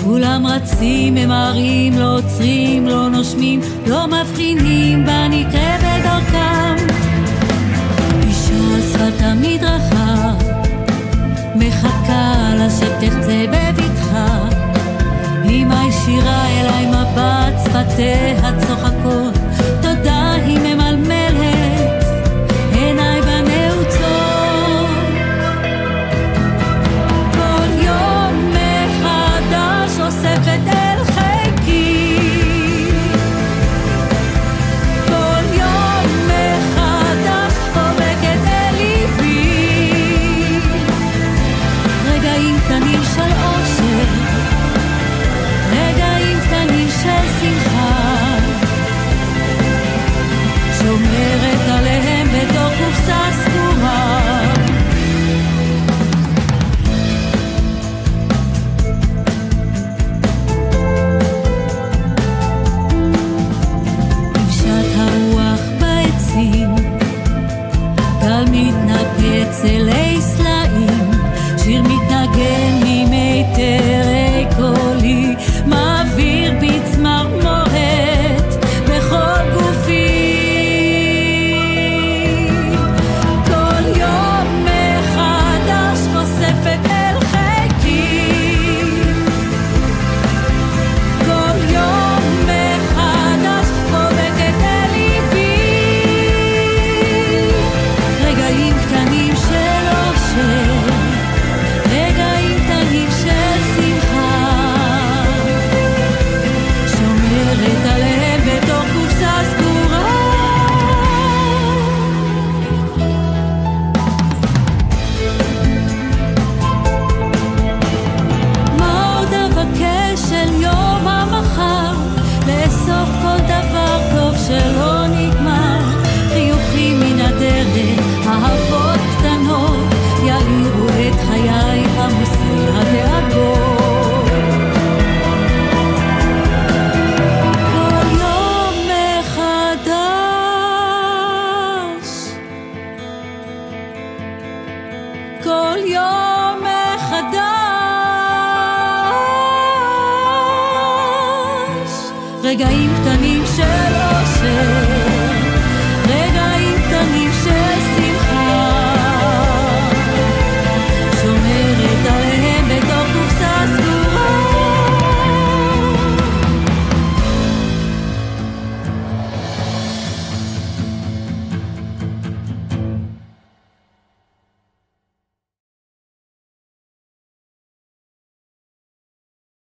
כולם רצים, ממהרים, לא עוצרים, לא נושמים, לא מבחינים בנקרה בדרכם. אישה על שפת המדרכה מחכה לה שתחצה בבטחה, אמא ישירה אליי מבט, שפתיה צוחקות, תודה היא ממלמלת, עיניי בנעוצות. כל יום מחדש אוספת אל חיקי, כל יום מחדש חובקת אל ליבי, רגעים קטנים של אושר, רגעים קטנים של שמחה, שומרת עליהם בתוך קופסה סגורה. נפשט הרוח בעצים, גל מתנפץ אלי סלעים, שיר מתנגן ממיתרי קולי, מעביר בי צמרמורת בכל גופי. כל יום מחדש אוספת אל חיקי, כל יום מחדש חובקת אל ליבי, רגעים קטנים של אושר, רגעים קטנים של שמחה, שומרת עליהם בתוך קופסה סגורה. מה עוד אבקש של יום המחר, לאסוף כל דבר טוב שלא נגמר, חיוכים מן הדרך, אהבות קטנות, יאירו את חיי עמוסי הדאגות. כל יום מחדש, כל יום מחדש, רגעים קטנים של אושר,